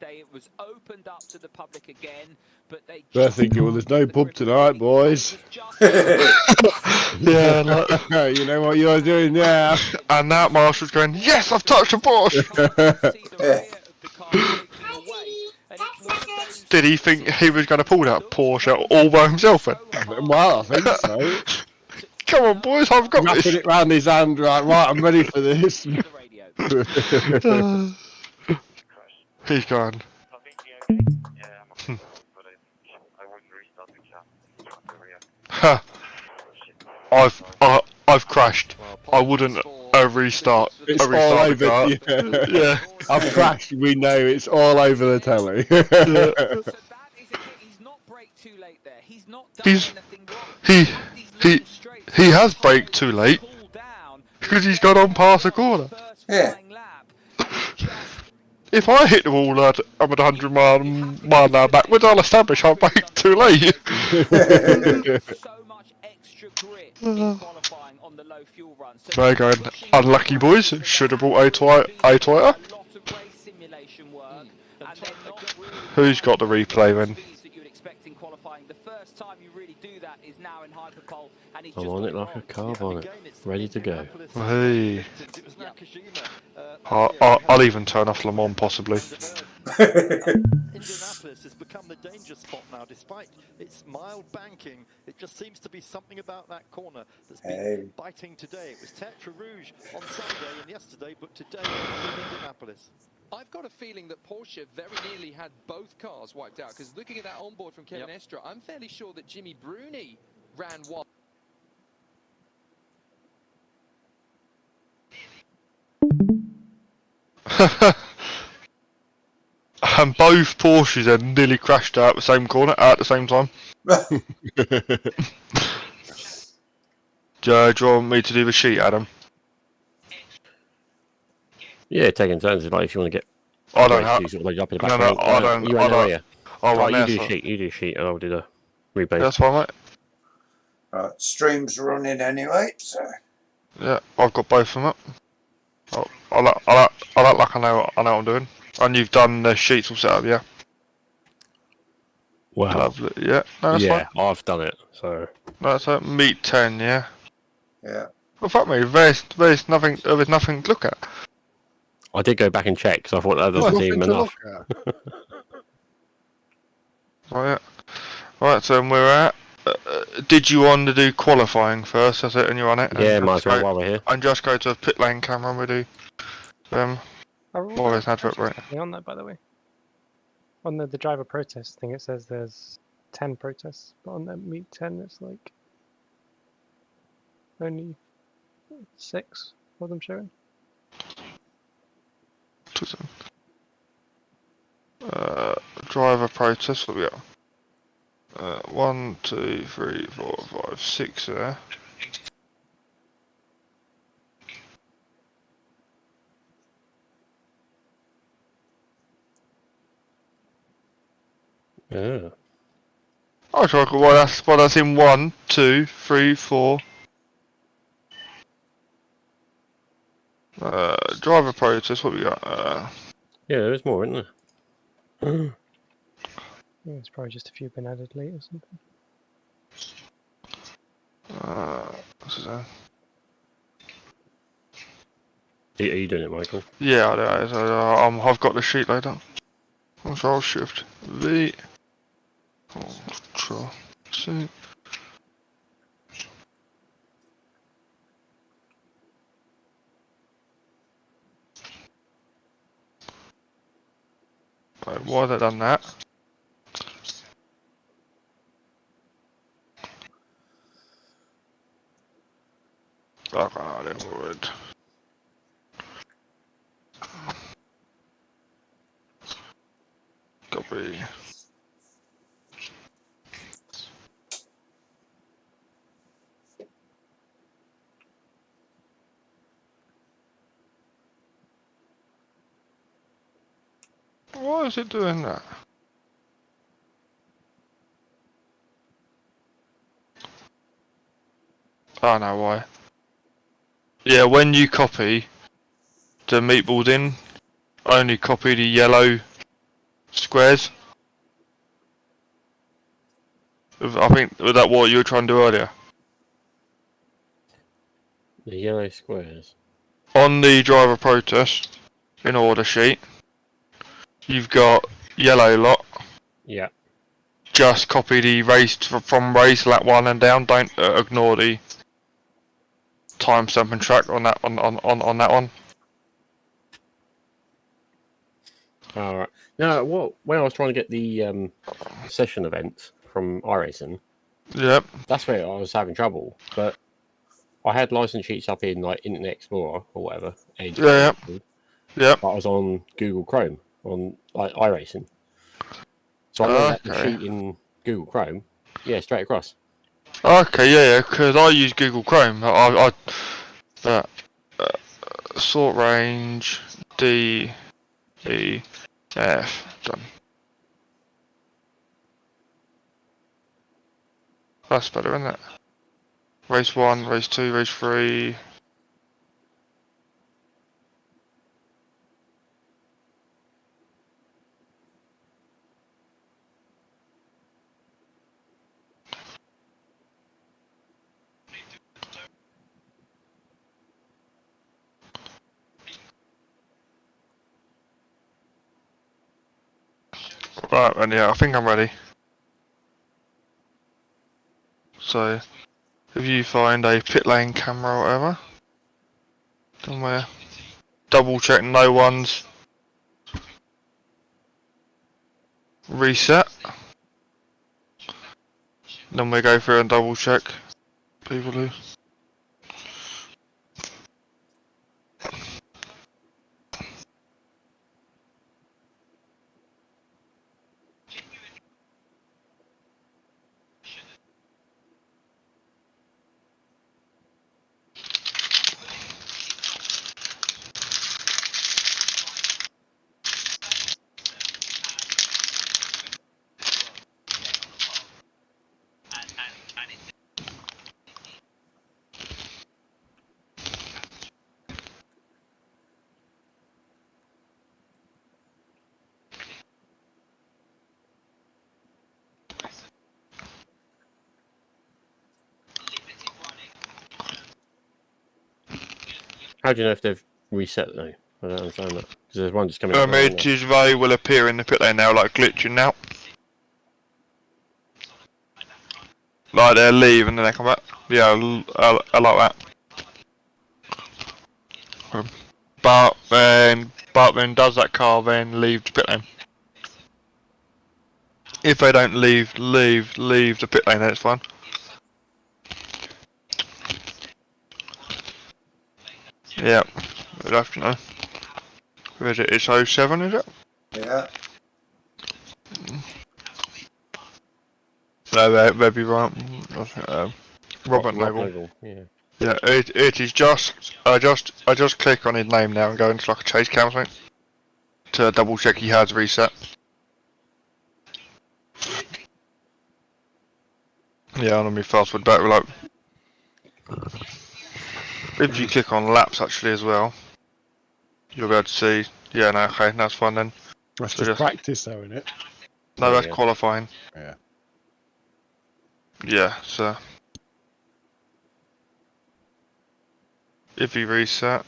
Wednesday. It was opened up to the public again, but they They're just thinking, well, there's no can't get the pub grip tonight, of it. boys. Yeah, like, You know what you're doing now. and now Marshall's going, yes, I've touched a Porsche. Did he think he was going to pull that Porsche all by himself then? Well, I think so. Come on, boys, I've got Wrapping this. it round his hand, right, I'm ready for this. He's gone. Huh. I've crashed. I wouldn't restart. It's all Restart the over. car. Yeah. Yeah. I've crashed. We know it's all over the telly. So that is it. He's not braked too late there. He's not done anything wrong. He has braked too late because he's gone on past the corner. Yeah. If I hit the wall at 100 mile an hour backwards, I'll establish I braked too late. So much extra grip in qualifying on the low fuel run. So They're going, unlucky boys, should have brought a Toyota. Who's got the replay then? I'm on it like a carb on it, ready to go. Hey. I'll even turn off Le Mans possibly. Indianapolis has become the danger spot now, despite its mild banking. It just seems to be something about that corner that's been biting today. It was Tetra Rouge on Sunday and yesterday, but today in Indianapolis. I've got a feeling that Porsche very nearly had both cars wiped out, because looking at that onboard from Kevin Estre, I'm fairly sure that Jimmy Bruni ran one. And both Porsches had nearly crashed out the same corner at the same time. Do you want me to do the sheet, Adam? Yeah, taking turns, like if you want to get... I don't have... Sort of like up in the No, back I don't... You I do sheet, you do sheet, and I'll do the replay. That's fine, mate. Right, stream's running anyway, so... Yeah, I've got both of them up. I act like I know what I'm doing. And you've done the sheets all set up, yeah? Wow. Lovely. Yeah, no, that's fine. I've done it, so... That's it. Meet 10, yeah? Yeah. Well, fuck me, there's nothing to look at. I did go back and check, because I thought that doesn't seem enough. Right, right, so we're at... did you want to do qualifying first? That's it, and you're on it? Yeah, might as well while we're here. And just go to pit lane camera and we do... More as an advert, right? On that, by the way. On the driver protest thing, it says there's 10 protests, but on that meet 10, it's like only 6 of them showing. Driver protest, what we got? 1, 2, 3, 4, 5, 6 there. Yeah. Oh, sure, well that's in 1, 2, 3, 4. Driver protest, what we got? Yeah, there is more, isn't there? Yeah, it's probably just a few been added late or something. What's his name? Are you doing it, Michael? Yeah, I've got the sheet laid up. Control Shift V. Control C. Right, why have they done that? Okay, I didn't would. Copy. Why is it doing that? I know why. Yeah, when you copy the meatballs in, only copy the yellow squares. I think was that what you were trying to do earlier? The yellow squares. On the driver protest in order sheet, you've got yellow lot. Yeah. Just copy the race from race lap 1 and down. Don't ignore the timestamp and track on that on that one. Alright. Now, when I was trying to get the session events from iracing, Yep. that's where I was having trouble. But I had license sheets up in like Internet Explorer or whatever. Edge, Yeah. Yep. But I was on Google Chrome on like iracing. So I loaded up the Okay. sheet in Google Chrome. Yeah, straight across. Okay, yeah, because I use Google Chrome. Sort range D E F done. That's better, isn't it? Race 1, race 2, race 3. Right, and yeah, I think I'm ready. So, if you find a pit lane camera or whatever, somewhere, double check no one's reset. Then we go through and double check people who. How do you know if they've reset though? I don't understand that. Because there's one just coming up. They will appear in the pit lane now, like glitching now. Like they leave and then they come back. Yeah, I like that. But then does that car then leave the pit lane? If they don't leave the pit lane, then it's fine. Yeah, we'd have to know. Who is it? It's 07, is it? Yeah. No, they'd be right. Robert Noble. Yeah. Yeah, it is just. I just click on his name now and go into like a chase cam or something to double check he has reset. Yeah, and on my fast forward back, like if you click on laps actually as well, you'll be able to see. Yeah, no, okay, that's fine then. That's So just practice, though, isn't it? No, that's Yeah. qualifying. Yeah. Yeah, so if you reset,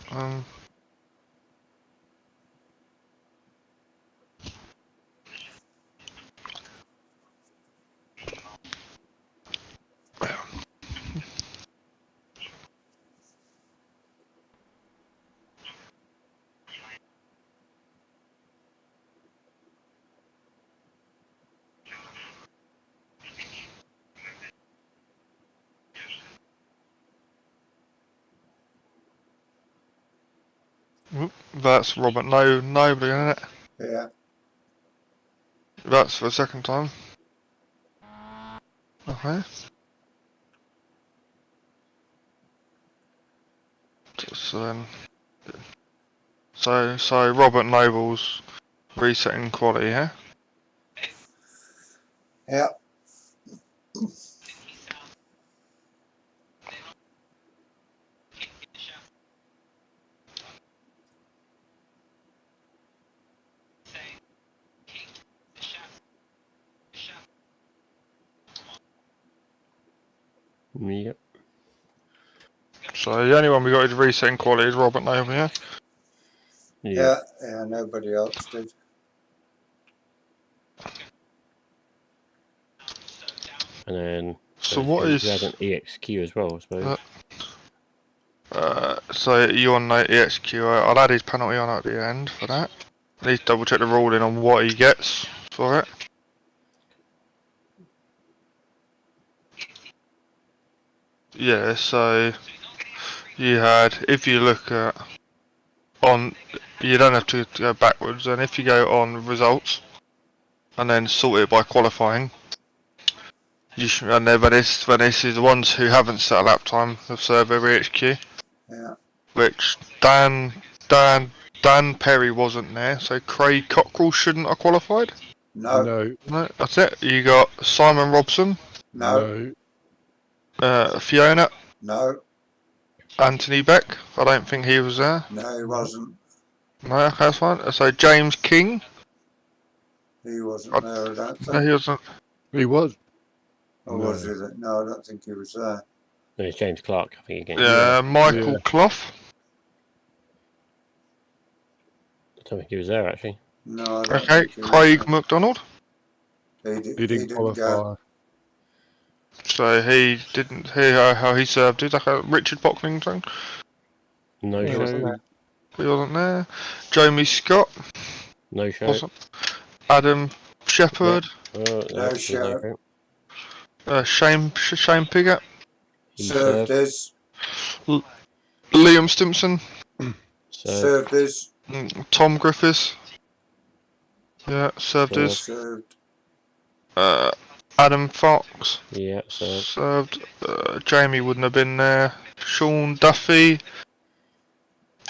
that's Robert Noble, isn't it? Yeah. That's for the second time. Okay. So then, so Robert Noble's resetting quality, yeah. Yeah. Yep. So the only one we got is resetting quality is Robert Nova, yeah? Yeah. Yeah, nobody else did. And then So what is... we had an EXQ as well, I suppose. So you on the EXQ, I'll add his penalty on at the end for that. I need to double check the ruling on what he gets for it. Yeah, so you had, if you look at on, you don't have to go backwards, and if you go on results and then sort it by qualifying, you should, and then when this is the ones who haven't set a lap time of server EXQ, Yeah. which Dan Perry wasn't there, so Craig Cockrell shouldn't have qualified. No. No. No, that's it. You got Simon Robson, No. Fiona, No. Anthony Beck. I don't think he was there. No, he wasn't. No, okay, that's fine. So James King. He wasn't there, I don't No, think. he wasn't. He was. Or was he there? No, I don't think he was there. No, it's James Clark, I think, again. Yeah, Michael Yeah. Clough. I don't think he was there, actually. No, I don't Okay, think he was Craig there. McDonald. He Didn't didn't qualify. go. So he didn't hear how he served. Is like a Richard Pocklington. No He show. wasn't there. He wasn't there. Jamie Scott No show. wasn't. Adam Shepherd. No show. Shane Piggott. He Served served. his. Liam Stimson. Served his. Tom Griffiths. Yeah, served his. Served. Adam Fox. Yeah, served. Served. Jamie wouldn't have been there. Sean Duffy.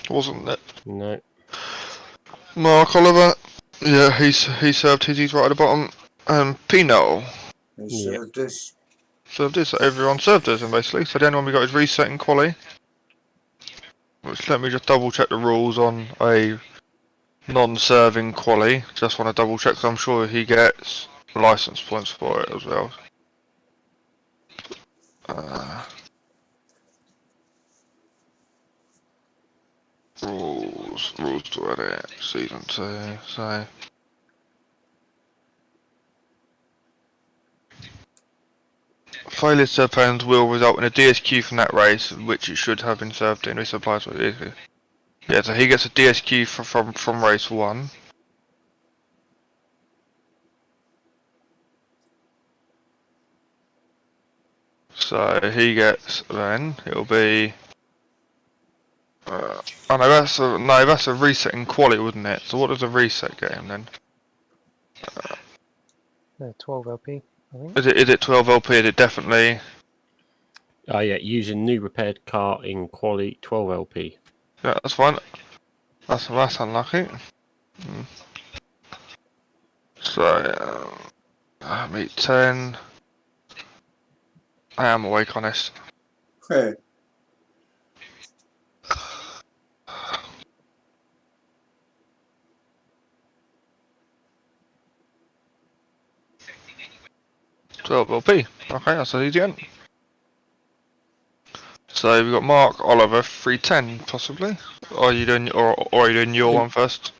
Wasn't it? No. Mark Oliver. Yeah, he served his. He's right at the bottom. Pino. He served his. Served his. So everyone served his, and basically. So the only one we got is resetting quali. Which, let me just double check the rules on a non-serving quali. Just want to double check, because I'm sure he gets license points for it as well. Rules to edit, season 2, so... Failure to serve pens will result in a DSQ from that race, which it should have been served in. This applies to it. Yeah, so he gets a DSQ from race 1. So he gets, then it'll be... oh no, that's a reset in quali, wouldn't it? So what does a reset get him then? 12 LP, I think. Is it 12 LP? Is it definitely? Oh, yeah, using new repaired car in quali 12 LP. Yeah, that's fine. That's unlucky. So meet 10. I am awake, honest. Hey. $12 LP. Okay, that's an easy one. So we've got Mark Oliver 310 possibly. Or are you doing are you doing your one first?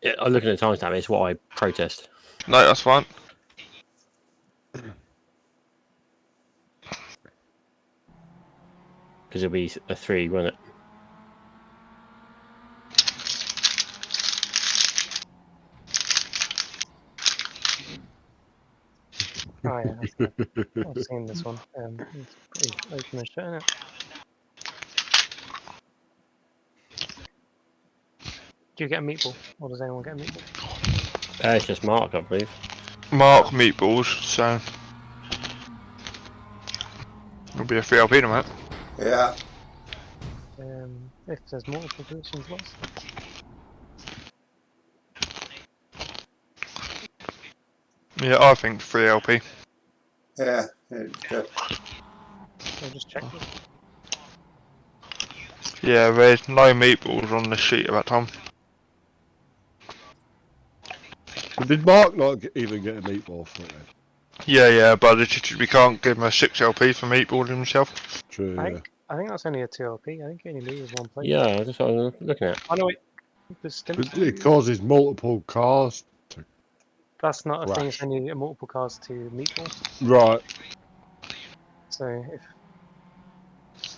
Yeah, I'm looking at the timestamp. It's what I protest. No, that's fine. Because it'll be a 3, won't it? Oh yeah, that's good. I've seen this one. It's pretty open and shut, isn't it? Do you get a meatball? Or does anyone get a meatball? It's just Mark, I believe. Mark meatballs, so it'll be a 3LP in a minute. Yeah. If there's multiple positions, what's Yeah, I think 3LP. Yeah. It's good. I'll just check this. Yeah, there's no meatballs on the sheet at that time. Did Mark not even get a meatball for it? Yeah, but we can't give him a 6 LP for meatballing himself. True, yeah. I think that's only a 2 LP. I think he only loses 1 plate. Yeah, that's what I'm looking at. Oh no, wait. The stim It causes multiple cars to that's not a thing. It's crash. only multiple cars to meatball. Right. So if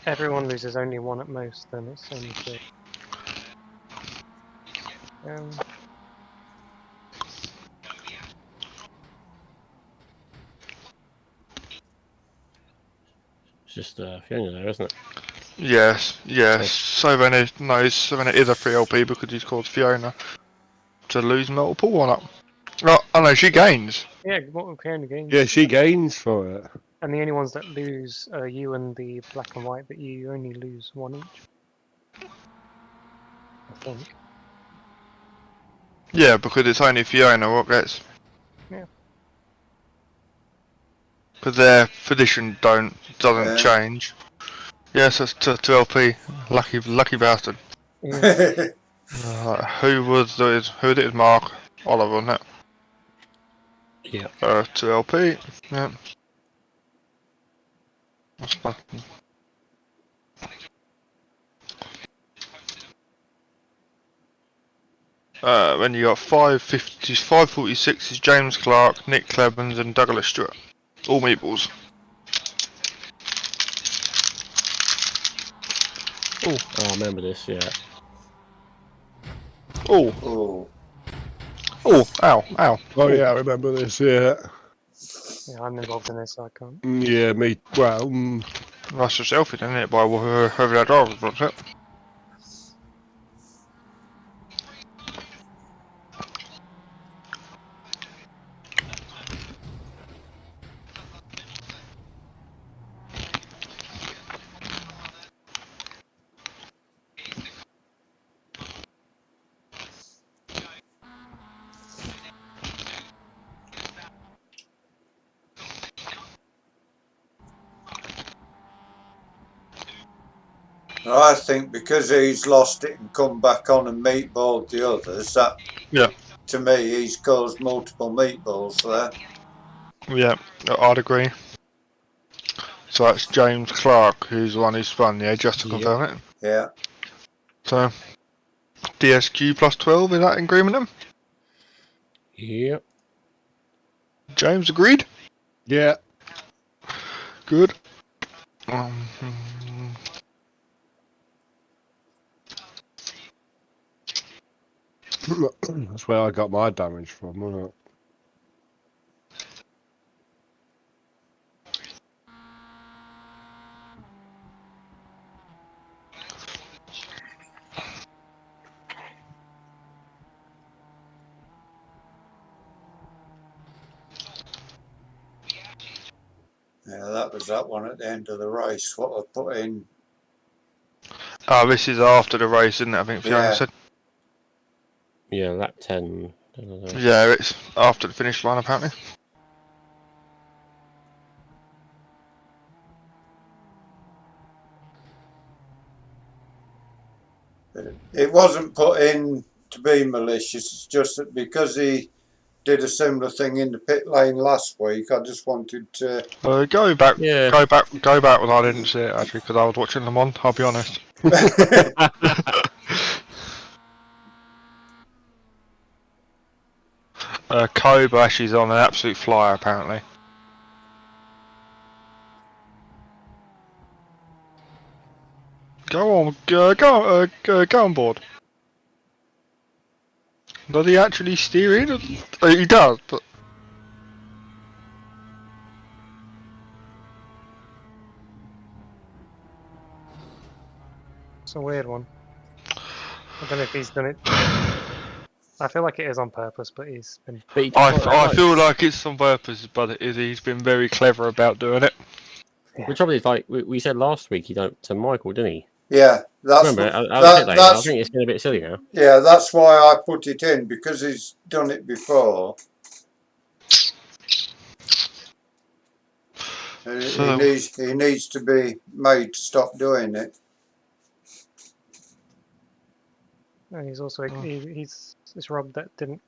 everyone loses only 1 at most, then it's only 2. It's just Fiona there, isn't it? Yes. So then it is a 3 LP because he's caused Fiona to lose multiple one up. Oh no, she gains. Yeah, Fiona gains. Yeah, she gains for it. And the only ones that lose are you and the black and white, but you only lose 1 each. I think. Yeah, because it's only Fiona what gets. Yeah. Because their position doesn't Yeah. change. Yes, that's 2 LP. Lucky bastard. Yeah. Who did it? Mark Oliver, wasn't it? Yeah. 2 LP. Yeah. That's nothing. Then you got 546 is James Clark, Nick Clevens, and Douglas Stewart. All meatballs. Oh, I remember this. Yeah. Oh, Oh, ow. Oh yeah, I remember this, yeah. Yeah, I'm involved in this, so I can't. Yeah, me, well, That's yourself, isn't it? By whoever that driver was, it? I think because he's lost it and come back on and meatballed the others, that to me he's caused multiple meatballs there. Yeah, I'd agree. So that's James Clark, who's the one who spun, yeah, just to confirm it. Yeah. So, DSQ plus 12, is that in agreement then? Yep. James agreed? yeah. Good. That's where I got my damage from, wasn't it? Yeah, that was that one at the end of the race. What I put in. Oh, this is after the race, isn't it? I think Fiona said. Yeah, lap 10. Yeah, it's after the finish line, apparently. It wasn't put in to be malicious. It's just that because he did a similar thing in the pit lane last week, I just wanted to. Go back. Yeah. Go back when I didn't see it actually, because I was watching them on. I'll be honest. Kobash is on an absolute flyer, apparently. Go on, go on board. Does he actually steer in? He does, but It's a weird one. I don't know if he's done it. I feel like it is on purpose, but he's been. I feel like it's on purpose, but he's been very clever about doing it. Yeah. The trouble is, like we said last week, he don't to Michael, didn't he? Yeah, that's. Remember, I think it's getting a bit silly now. Yeah, that's why I put it in, because he's done it before. He needs to be made to stop doing it. And he's also it's Rob that didn't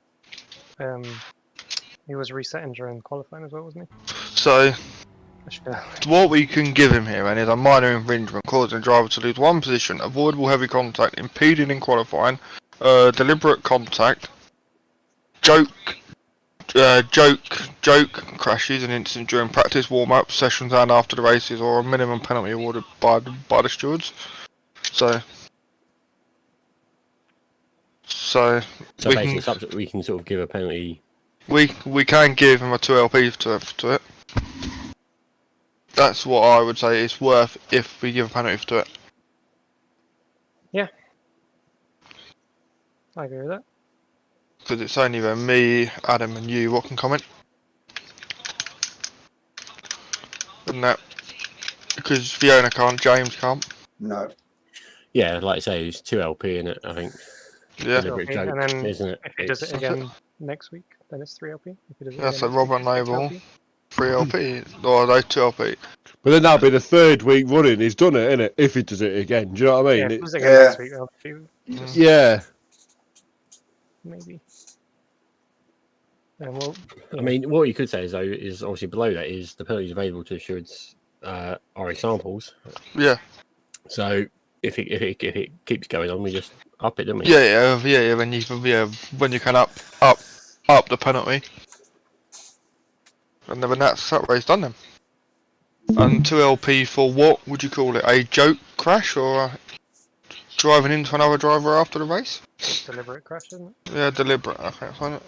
He was resetting during qualifying as well, wasn't he? So, I should go. what we can give him here then is a minor infringement causing a driver to lose one position, avoidable heavy contact, impeding in qualifying, deliberate contact, joke crashes and incidents during practice, warm-up sessions and after the races, or a minimum penalty awarded by the stewards. So basically, we can sort of give a penalty. we can give him a 2LP to it. That's what I would say it's worth if we give a penalty to it. Yeah. I agree with that. Because it's only then me, Adam and you what can comment. And that, because Fiona can't, James can't. No. Yeah, like I say, it's 2LP in it, I think. Yeah. Deliberate 2LP, joke, and then isn't it? if he does it again next week, then it's 3LP. If he does it Yeah, again so next Robert week, it's Noble, 3LP. 3LP, or those 2LP. But then that'll be the third week running. He's done it, innit? If he does it again, do you know what I Yeah, mean? if he does it Yeah. again next week, I'll do Yeah. maybe. And well, I mean, what you could say is, though, is obviously below that is the penalties available to stewards are examples. Yeah. So if it keeps going on, we just up it, don't we? Yeah. When you can up the penalty, and then that race done then. And 2LP for what would you call it? A joke crash or driving into another driver after the race? deliberate crash, isn't it? Yeah, deliberate. I can't find it.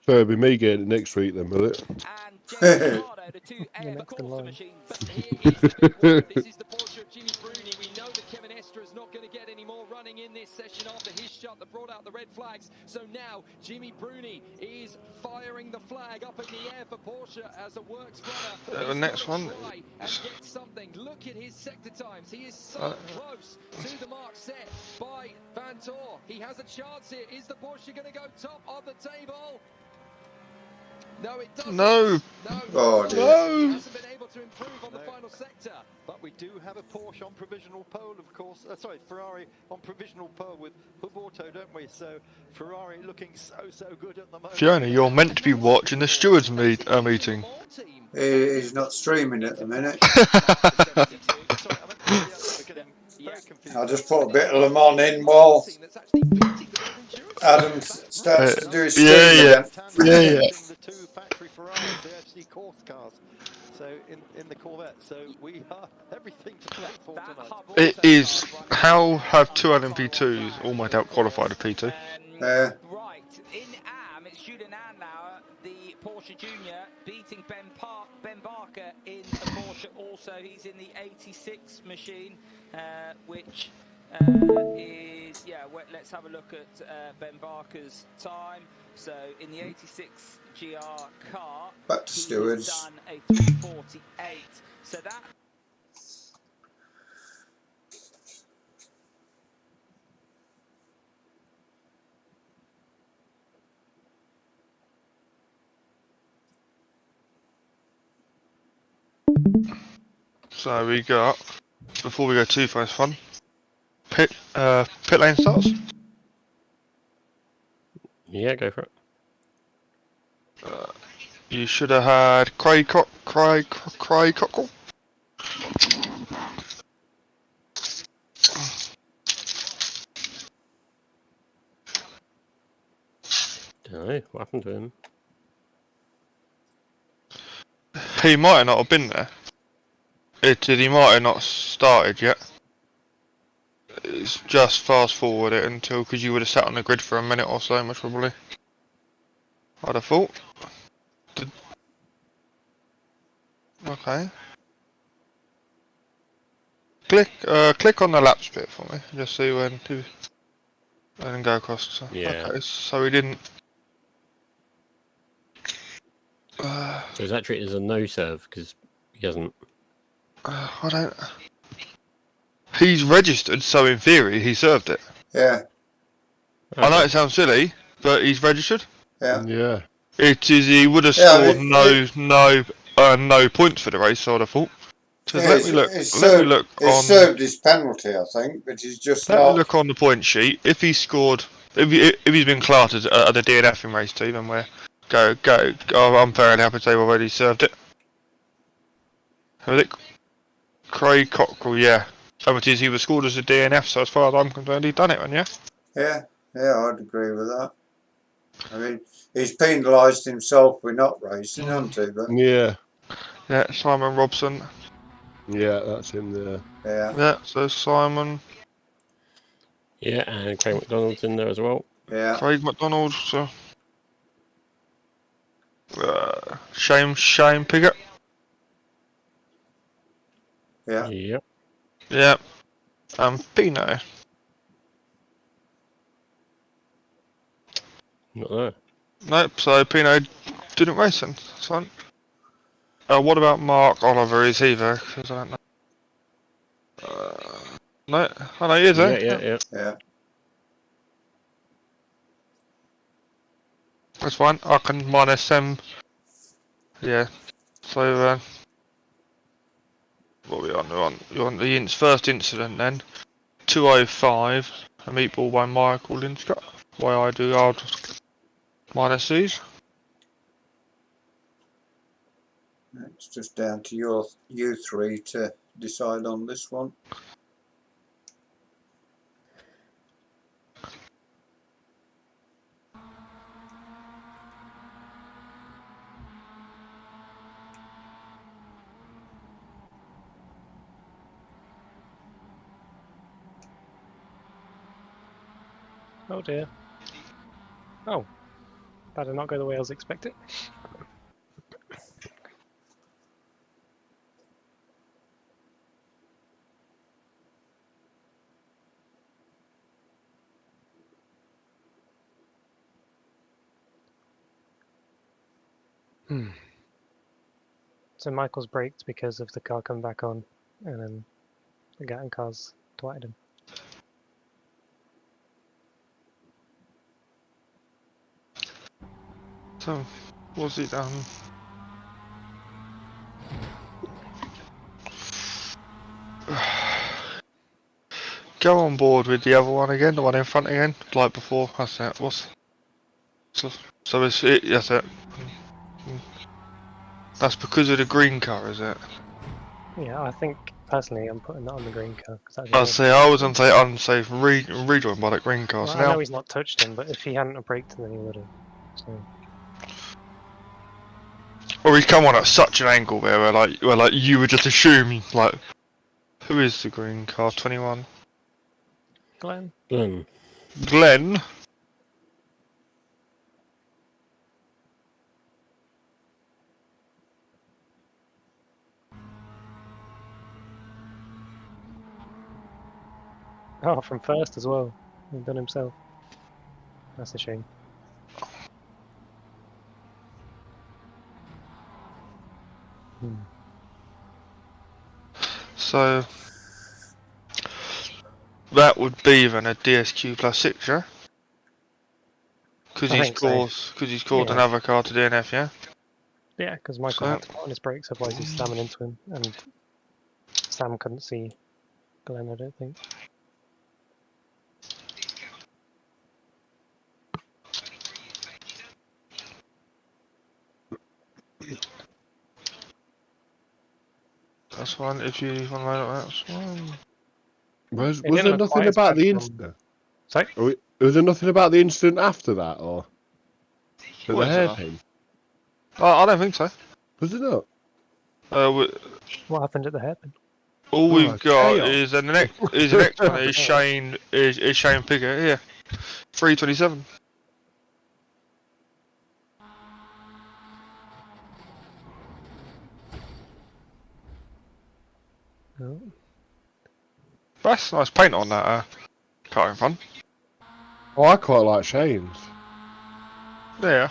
So it'll be me getting it next week then, will it? And James Ricardo, the two air next in Corsa line. machine. But here is the big one. This is the Porsche of Jimmy Bruni. We know that Kevin Estre is not going to get any more running in this session after his shot that brought out the red flags. So now Jimmy Bruni is firing the flag up in the air for Porsche as a works runner. The next one. Try and get something. Look at his sector times. He is so close to the mark set by Van Tor. He has a chance here. Is the Porsche going to go top of the table? No, it doesn't. No. Oh, dear. No. Hasn't been able to improve on the final sector. But we do have a Porsche on provisional pole, of course. Sorry, Ferrari on provisional pole with Hub Auto, don't we? So Ferrari looking so good at the moment. Fiona, you're meant to be watching the stewards meeting. He's not streaming at the minute. I'll just put a bit of Le Mans in while Adam starts to do his stream again. Yeah. The two factory Ferraris, they're actually course cars. So in the Corvette, so we have everything to play for tonight. It is. How have two LMP2s almost out qualified a P2? Right, in AM, it's Julian Andlauer, the Porsche Junior, beating Ben Barker in a Porsche also. He's in the 86 machine, which is, let's have a look at Ben Barker's time. So in the 86 GR car, Back to stewards. he's done a 348. So that. So we got, before we go too far, it's fun. Pit lane starts. Yeah, go for it. You should have had Craig Cockle. Don't know what happened to him. He might not have been there. He might have not started yet. It's just fast forward it until, because you would have sat on the grid for a minute or so, most probably. I'd have thought. Okay. Click on the laps bit for me. Just see when to, and go across. So, Yeah. Okay, so we didn't. So is that treated as a no serve because he hasn't? I don't. He's registered, so in theory he served it. Yeah, I know it sounds silly, but he's registered. yeah. Yeah. It is. He would have Yeah, scored no points for the race. I would have thought. So Yeah, let me look. he's Let me look he's on. served his penalty, I think, but he's just Let me not. look on the point sheet. If he scored, if he's been classed as the DNF in race 2, then we're go. Oh, I'm fairly happy to say we've already served it. Was it Craig Cockrell? Yeah. It is. He was scored as a DNF, so as far as I'm concerned, he's done it, man. Yeah. Yeah, I'd agree with that. I mean, he's penalised himself with not racing, hasn't he? But Yeah. Yeah, Simon Robson. Yeah, that's him there. yeah. Yeah, so Simon. Yeah, and Craig McDonald's in there as well. Yeah. Craig McDonald. So. Shane Piggott. Yeah. Yep. Yeah. And Pino. Not there. Nope, so Pino didn't race then. So, what about Mark Oliver? Is he there? Because I don't know. No, I know he is there. Yeah. That's fine. I can minus them. Yeah. So, what are we on? You're on the first incident then. 205. A meatball by Michael Linscott. Why I do, I'll just minus these. It's just down to you three to decide on this one. Oh dear. Oh, that did not go the way I was expecting. So Michael's braked because of the car coming back on, and then the Gatton car's twatted him. So, what's it done? Go on board with the other one again, the one in front again, like before. That's it. So it's it. That's it. That's because of the green car, is it? Yeah, I think personally I'm putting that on the green car. I say I was on say unsafe rejoin by that green car. Well, So I now, know he's not touched him, but if he hadn't have braked, then he would have. So. or he's come on at such an angle there, where like you would just assume like, who is the green car? 21. Glenn. Glenn. Oh, from first as well. He's done himself. That's a shame. So that would be then a DSQ plus 6, yeah? Because he's caused another car to DNF, yeah? Yeah, because Michael had to put on his brakes, otherwise he's slamming into him, and Sam couldn't see Glenn, I don't think. That's fine, if you want to know that's fine. Was there nothing about the incident? Sorry? Was there nothing about the incident after that, or? The hairpin? I don't think so. Was it not? What happened at the hairpin? All we've got is the next one is Shane Piggott, yeah. 327. Oh. That's nice paint on that car in front. Oh, I quite like Shane's. Yeah.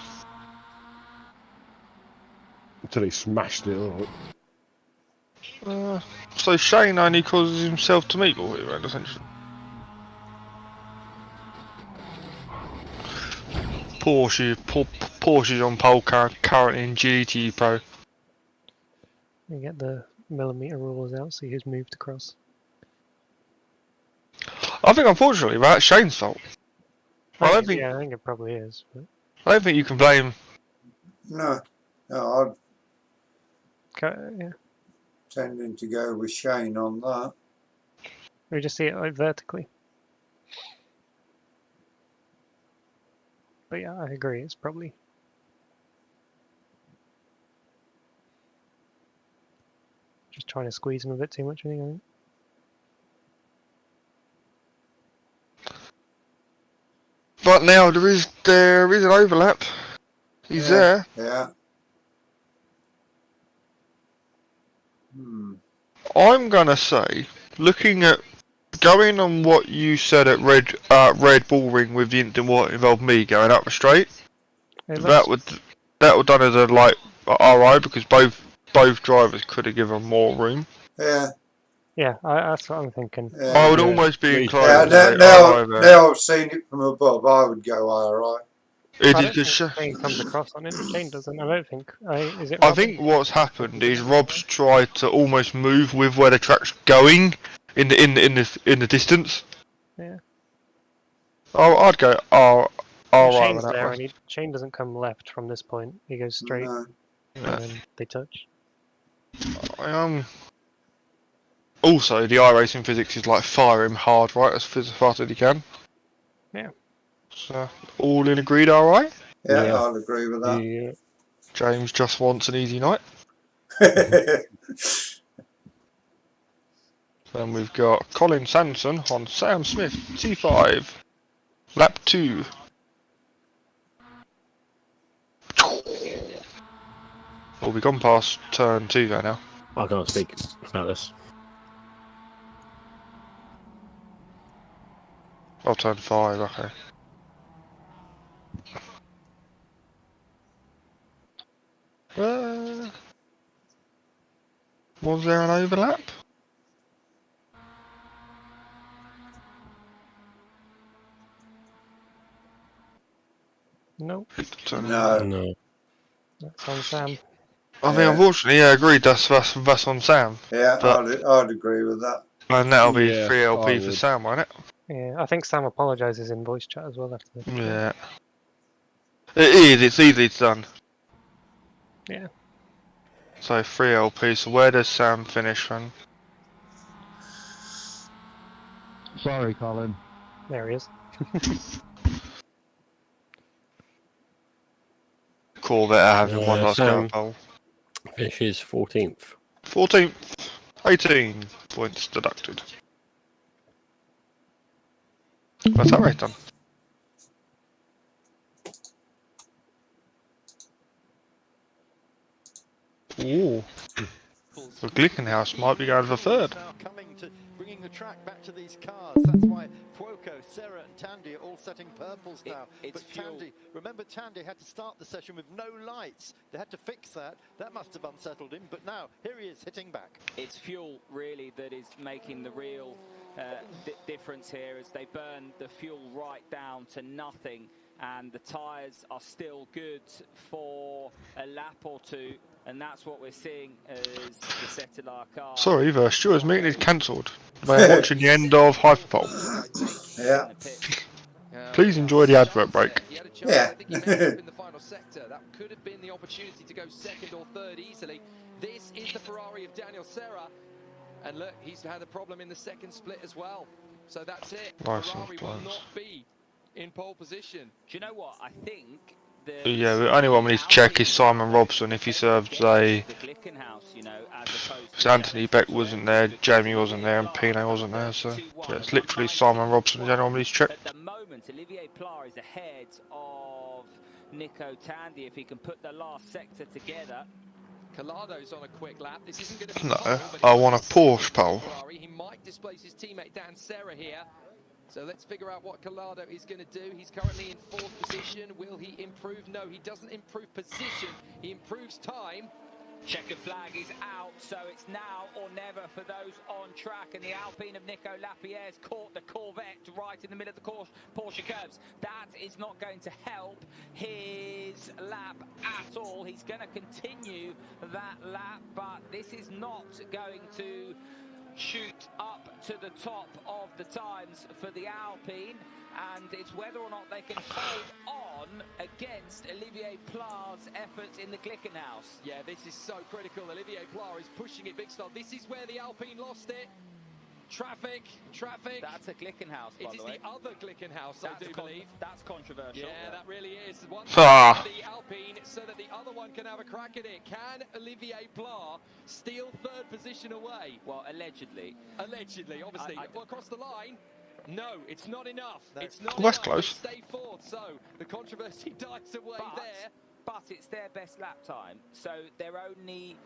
Until he smashed it up. So Shane only causes himself to meatball here, right, essentially. Porsche's on pole currently in GT Pro. You get the millimeter rules out, see who's moved across. I think unfortunately that's Shane's fault. I think it probably is. But... I don't think you can blame. No, no, I'm yeah. tending to go with Shane on that. We just see it like vertically. But yeah, I agree. It's probably. Just trying to squeeze him a bit too much, I think. But now there is an overlap. He's there. Yeah. I'm gonna say, looking at going on what you said at Red Bull Ring with what involved me going up the straight, that would done as a like RI because both drivers could have given more room. Yeah. Yeah, that's what I'm thinking. Yeah. I would almost be inclined to say now I've seen it from above, I would go RI. I don't think Shane comes across on it. Shane doesn't. I don't think. Is it? I think what's happened is Rob's tried to almost move with where the track's going in the distance. Yeah. Oh, I'd go RI Shane's with that there, one. and Shane doesn't come left from this point. He goes straight, and then they touch. Also, the iRacing physics is like fire him hard, right, as fast as he can. Yeah. So, all in agreed, alright? Yeah, I'll agree with that. Yeah. James just wants an easy night. Then we've got Colin Sanson on Sam Smith, T5, lap 2. Well, we've gone past turn 2 there now. I can't speak about this. Oh, turn 5, okay. Was there an overlap? Nope. No. That's on Sam. I mean, unfortunately, yeah, agreed. That's on Sam. Yeah, but, I'd agree with that. And that'll be 3LP for Sam, won't it? Yeah, I think Sam apologises in voice chat as well after this. Yeah. It is. It's easily done. Yeah. So 3LP. So where does Sam finish then? Sorry, Colin. There he is. Corvette having one last Sam pole. Finishes 14th. 14th. 18 points deducted. What's that rate done? Ooh. So Glickenhaus might be going for third. Bringing the track back to these cars. That's why Cuoco, Serra and Tandy are all setting purples now. But Tandy, remember Tandy had to start the session with no lights. They had to fix that. That must have unsettled him. But now, here he is hitting back. It's fuel really that is making the real difference here as they burn the fuel right down to nothing. And the tyres are still good for a lap or two. And that's what we're seeing as the Settilar car. Sorry, Stuart's meeting is cancelled. We're watching the end of Hyperpole. Yeah. Please enjoy the advert break. Yeah. I think he made up in the final sector. That could have been the opportunity to go second or third easily. This is the Ferrari of Daniel Serra. And look, he's had a problem in the second split as well. So that's it. Ferrari will not be in pole position. Do you know what? I think... Yeah, the only one we need to check is Simon Robson if he serves a... Anthony Beck wasn't there, Jamie wasn't there, and Pino wasn't there, so yeah, it's literally Simon Robson the only one we need to check. At the moment, Olivier Pla is ahead of Nico Tandy if he can put the last sector together. Colado's on a quick lap. This isn't going to be No, I want a Porsche pole. He might displace his teammate Dan Serra here. So let's figure out what Collado is going to do. He's currently in 4th position. Will he improve? No, he doesn't improve position. He improves time. Checkered flag is out So it's now or never for those on track, and the Alpine of Nico Lapierre's caught the Corvette right in the middle of the Porsche curbs. That is not going to help his lap at all. He's going to continue that lap, but this is not going to shoot up to the top of the times for the Alpine, and it's whether or not they can hold on against Olivier Plar's efforts in the Glickenhaus. Yeah, this is so critical. Olivier Plar is pushing it big style. This is where the Alpine lost it. Traffic. That's a Glickenhaus, by It is the way. the other Glickenhaus, I do believe. That's controversial. Yeah, that really is. One Ah. the Alpine, so that the other one can have a crack at it. Can Olivier Plar steal third position away? Well, allegedly. Allegedly, obviously. Across the line? No, it's not enough. No. It's not Well, that's enough. close. They stay fourth, so the controversy dies away there. But it's their best lap time, so they're only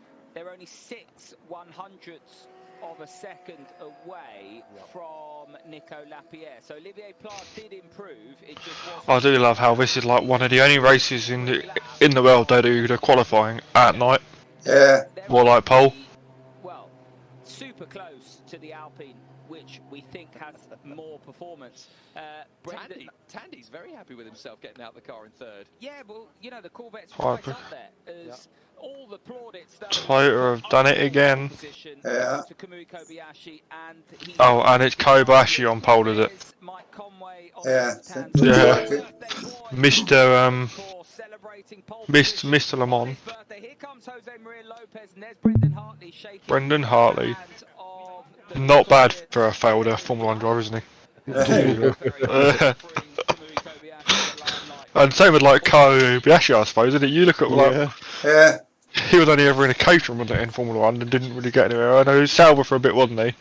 6 100ths of a second away from Nico Lapierre. So Olivier Plar did improve. It just wasn't. I do love how this is like one of the only races in the world they do the qualifying at night. Yeah. More like pole. Well, super close to the Alpine, which we think has more performance. Tandy's very happy with himself getting out the car in third. Yeah, well, you know, the Corvette's Oh, right up there. As all the plaudits that Toyota have done it again. Yeah. To Kamui Kobayashi, and Oh, and it's Kobayashi on pole, is it? Mike Conway on Yeah. the Yeah. Mr. Le Mans. Here comes Jose Maria Lopez, and there's Brendan Hartley shaking Brendan Hartley. hands of the Not bad for a failed Formula 1 driver, isn't he? And same with like Kobayashi, I suppose, isn't it? You look at like Yeah. he was only ever in a caterham, wasn't it, in Formula 1 and didn't really get anywhere. I know he was Sauber for a bit, wasn't he?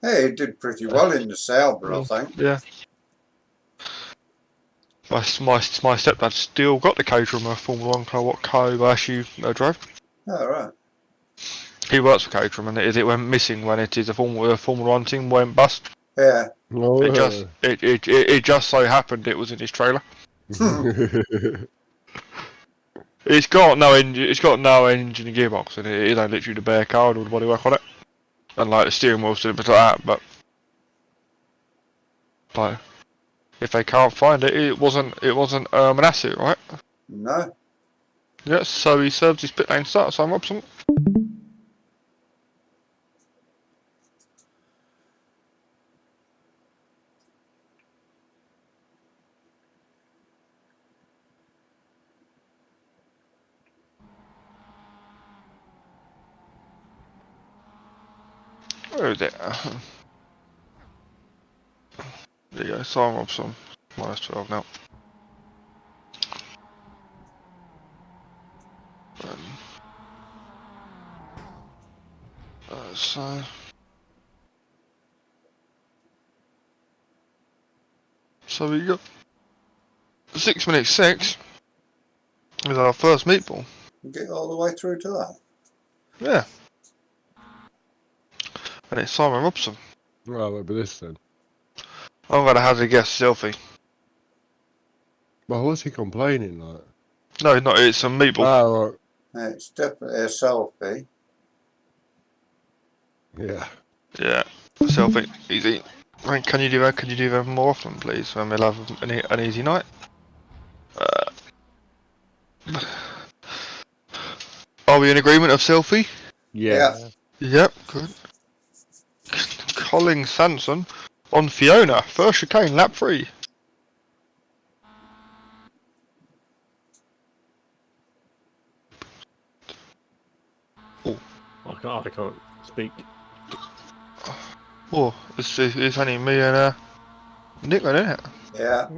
Hey, he did pretty well in the Sauber, I think. Yeah. My stepdad still got the caterham of Formula 1 car what Kobayashi drove. Oh, right. He works for caterham and it went missing when it is a Formula 1 team went bust. Yeah. Oh, It just so happened it was in his trailer. It's got no engine and gearbox in it. It ain't literally the bare car and all the bodywork on it, and like the steering wheel's a bit like that. But like, if they can't find it, it wasn't an asset, right? No. Yes. So he served his pit lane start. Sam Robson. Where is it? There you go, Simon Robson. Minus 12 now. So we got 6 minutes 6 is our first meatball. Get all the way through to that. Yeah. And it's Simon Robson. Right, what about this then? I'm gonna have to guess Selfie. Well, what's he complaining like? No, not it's a meatball. Oh, right. It's definitely a selfie. Yeah. Yeah, Selfie, easy. Right, can you do that more often, please? When we'll have an easy night. Are we in agreement of Selfie? Yeah. Yep, good. Colin Sanson on Fiona, first chicane, lap 3. I can't speak. Oh, it's only me and Nick, isn't it? Yeah.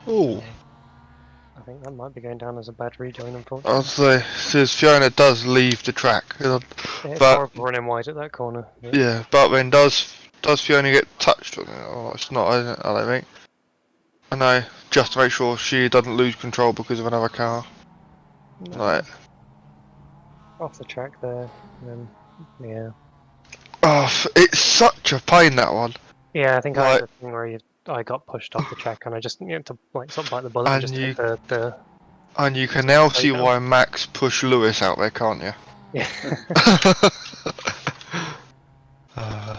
Oh. I think that might be going down as a bad rejoin, unfortunately. I'd say, since Fiona does leave the track, It's but horrible running wide at that corner. yeah, but when does Fiona get touched on it? Oh, it's not, I don't think. I know, just to make sure she doesn't lose control because of another car. No. Right. Off the track there, and then, yeah. Oh, it's such a pain, that one. Yeah, I think I Right. had a thing where you I got pushed off the track, and I just had to like sort of bite the bullet and just take the. And you can now see down. why Max pushed Lewis out there, can't you? Yeah.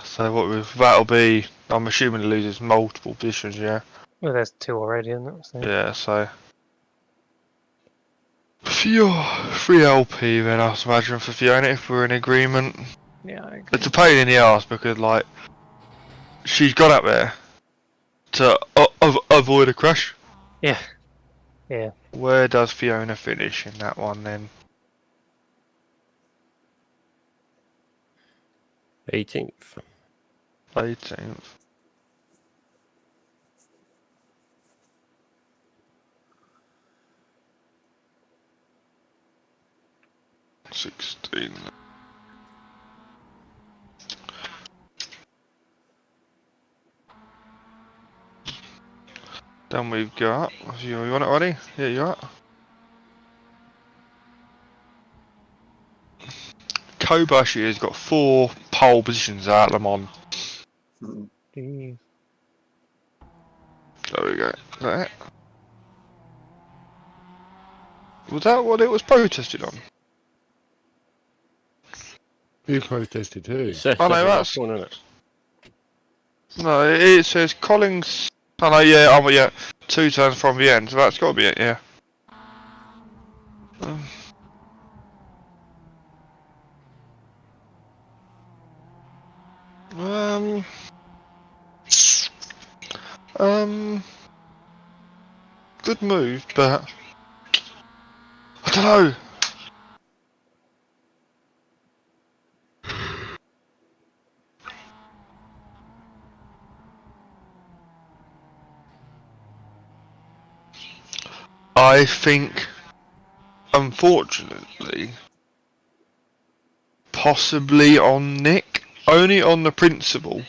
So that'll be, I'm assuming he loses multiple positions, yeah? Well, there's 2 already, isn't it? So. Yeah, so... Phew, 3 LP then, I was imagine, for Fiona, if we're in agreement. Yeah, I agree. It's a pain in the arse because, like, she's got up there to avoid a crash. Yeah. Yeah. Where does Fiona finish in that one then? 18th. 18th. $16. Then we've got. You want it already? Yeah, you are. Kobashi has got 4 pole positions at Le Mans. Jeez. There we go. Is that it? Was that what it was protested on? Who protested who? Oh no, that's one, isn't it? No, it says Collins. Oh no, yeah, yeah, 2 turns from the end, so that's got to be it, yeah. Good move, but I don't know. I think, unfortunately, possibly on Nick, only on the principle.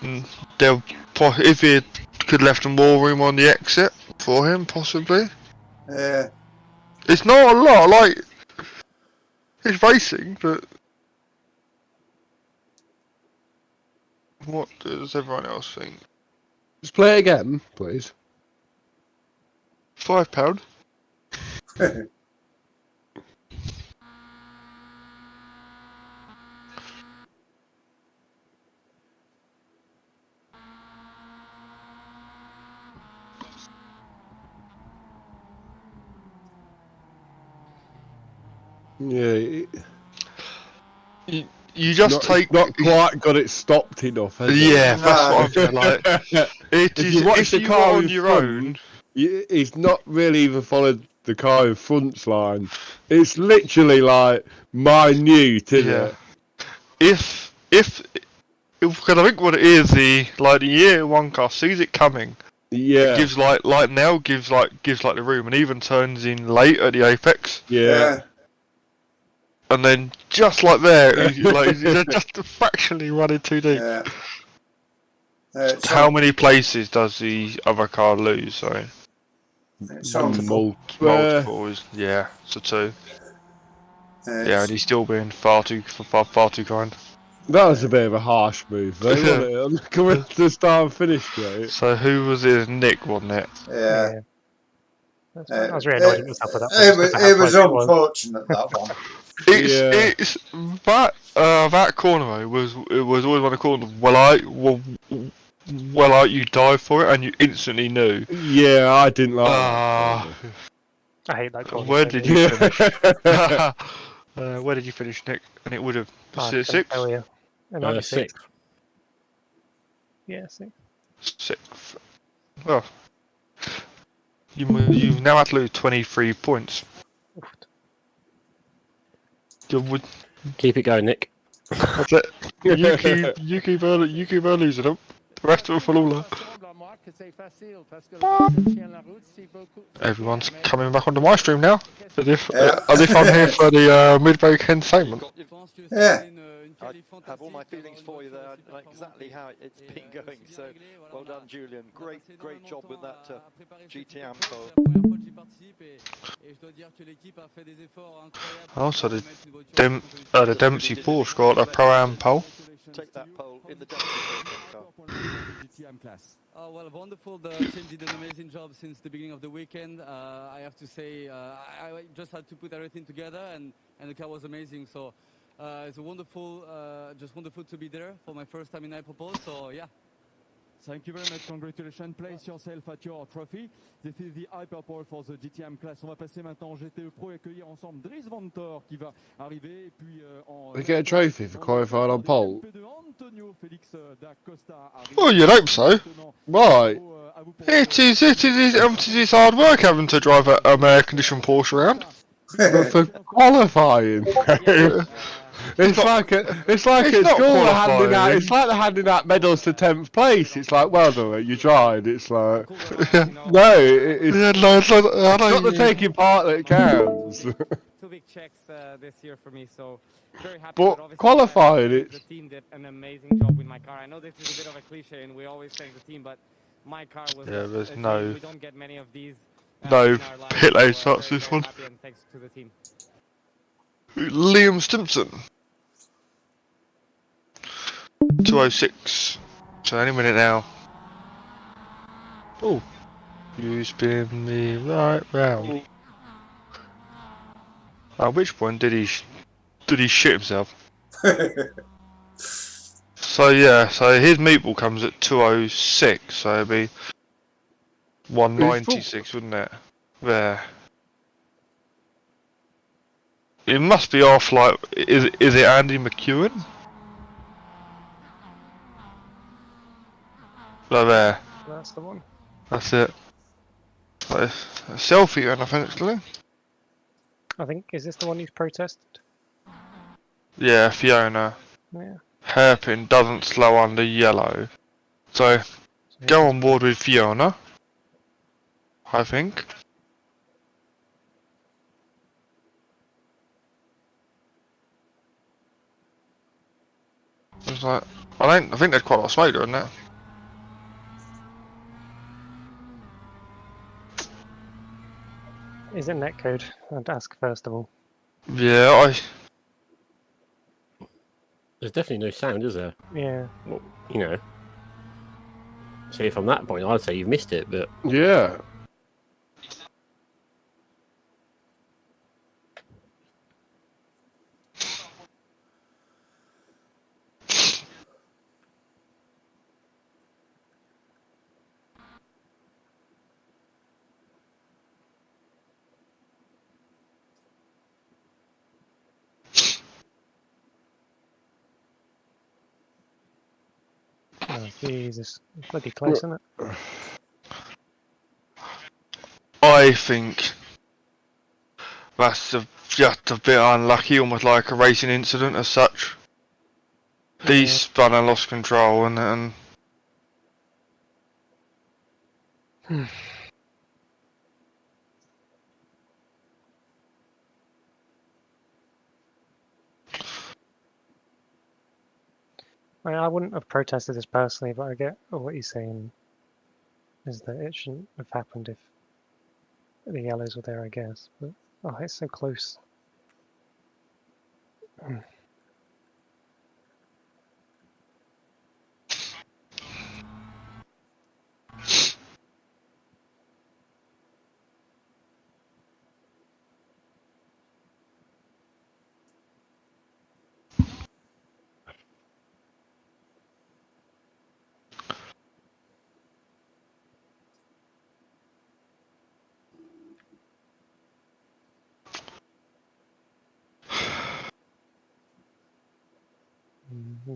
If he could left more room on the exit for him, possibly. Yeah. It's not a lot, like, it's racing, but what does everyone else think? Just play it again, please. £5. Yeah. You just take. Not quite got it stopped enough. Has Yeah, it? that's what I'm like. If you watch the car on your own, he's not really even followed the car in front's line. It's literally like minute, isn't it? If because I think what it is, the year 1 car sees it coming. Yeah. It gives like now gives like the room, and even turns in late at the apex. Yeah. And then just like there, like just fractionally running too deep. Yeah. How many places does the other car lose? So multiple is so 2. Yeah, and he's still being far too kind. That was a bit of a harsh move, though, wasn't it? Coming to the start and finish straight. So who was it? Nick, wasn't it? Yeah. I was really annoyed with myself with that. It was unfortunate, that one. It's that corner though was always one of the corners. Well, you dive for it and you instantly knew. Yeah, I didn't like I hate that corner. Where did you finish? Where did you finish, Nick? And it would have 6th. Oh yeah, 6th. Yeah, 6th. 6th. Well, you've now had to lose 23 points. Keep it going, Nick. That's it. You keep losing them. The rest of them will all. Everyone's coming back onto my stream now, as if I'm here for the mid-break entertainment. Yeah. I have all my feelings for you there. I know exactly how it's been going. So well done, Julian. Great job with that GT Amco. Also, the Dempsey Porsche got a Pro-Am pole. Take that pole in the Dempsey Porsche car. DTM class? Oh, well, wonderful. The team did an amazing job since the beginning of the weekend. I have to say, I just had to put everything together, and the car was amazing. So it's a wonderful, just wonderful to be there for my first time in Hyperpole. So yeah. Thank you very much. Congratulations. Place yourself at your trophy. This is the Hyperpole for the GTM class. On va passer maintenant en GTE Pro et accueillir ensemble Dries Vantor qui va arriver. Et puis en They get a trophy for qualifying on pole. Oh, you'd hope so. Right. It is his hard work having to drive an air-conditioned Porsche around. But for qualifying, it's like at school they're handing out. It's like they're handing out medals to 10th place. It's like, well done, mate, you tried. It's like, no, it's not the taking part that counts. 2 big checks this year for me, so very happy. But qualifying, the team did an amazing job with my car. I know this is a bit of a cliche, and we always thank the team, but my car was there's a no. dream. We don't get many of these. No pit lane starts this one. And thanks to the team. Liam Stimpson. 206. So any minute now. Oh, you spin me right round. At which point did he shit himself? So yeah, so his meatball comes at 206, so it'd be 196, wouldn't it? There. It must be off. Like, is it Andy McEwen? Right there. That's the one. That's it. Like, a selfie, and I think actually. I think, is this the one you've protested? Yeah, Fiona. Yeah. Hairpin doesn't slow under yellow. So, go on board with Fiona. I think. It's like, I think there's quite a lot of smoke doing that. Is it netcode? I'd ask first of all. Yeah, There's definitely no sound, is there? Yeah. Well, you know. See, from that point, I'd say you've missed it, but yeah. Oh, Jesus. It's bloody close, isn't it? I think that's just a bit unlucky, almost like a racing incident as such. He spun and lost control, and I wouldn't have protested this personally, but I get what he's saying is that it shouldn't have happened if the yellows were there, I guess. But oh, it's so close.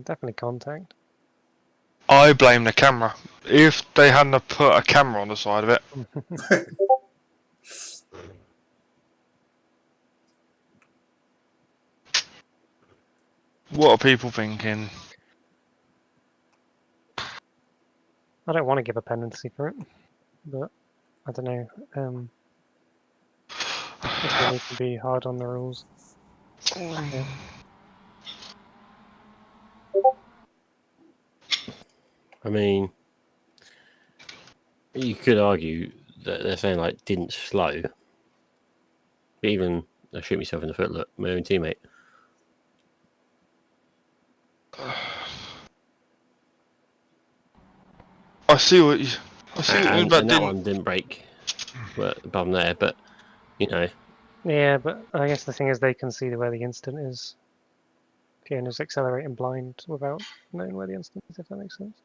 Definitely contact. I blame the camera. If they hadn't have put a camera on the side of it. What are people thinking? I don't want to give a penalty for it, but I don't know. I think we need to be hard on the rules. Yeah. I mean, you could argue that they're saying like didn't slow. But even I shoot myself in the foot. Look, my own teammate. see what you mean, but and that one didn't break bum there, but you know. Yeah, but I guess the thing is they can see where the instant is. Fiona's accelerating blind without knowing where the instant is, if that makes sense.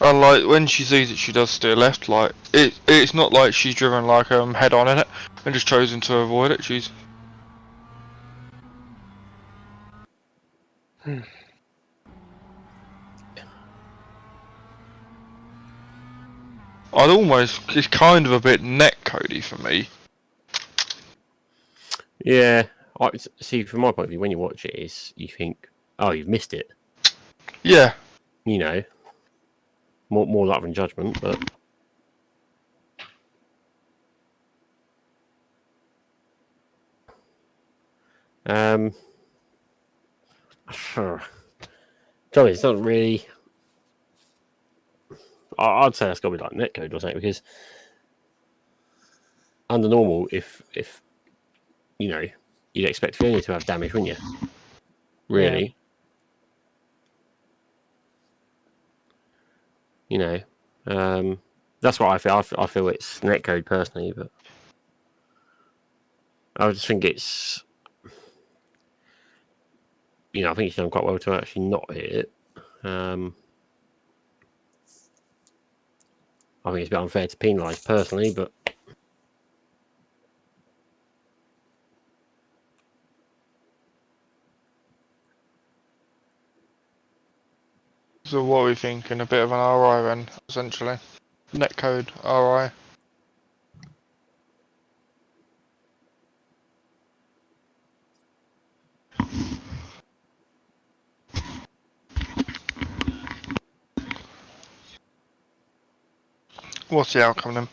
And like when she sees it, she does steer left. Like it's not like she's driven like head on in it and just chosen to avoid it. She's. It's kind of a bit netcodey for me. Yeah, see, from my point of view, when you watch it, you think, oh, you've missed it. Yeah. You know, more luck than judgment, but. Johnny, it's not really. I'd say that's got to be like netcode or something, because under normal, if you know, you'd expect Fiona to have damage, wouldn't you? Really? Yeah. You know, that's what I feel. I feel it's netcode personally, but I just think it's. You know, I think she's done quite well to actually not hit it. I think it's a bit unfair to penalise personally, but. So what are we thinking? A bit of an RI then, essentially. Netcode RI. What's the outcome then?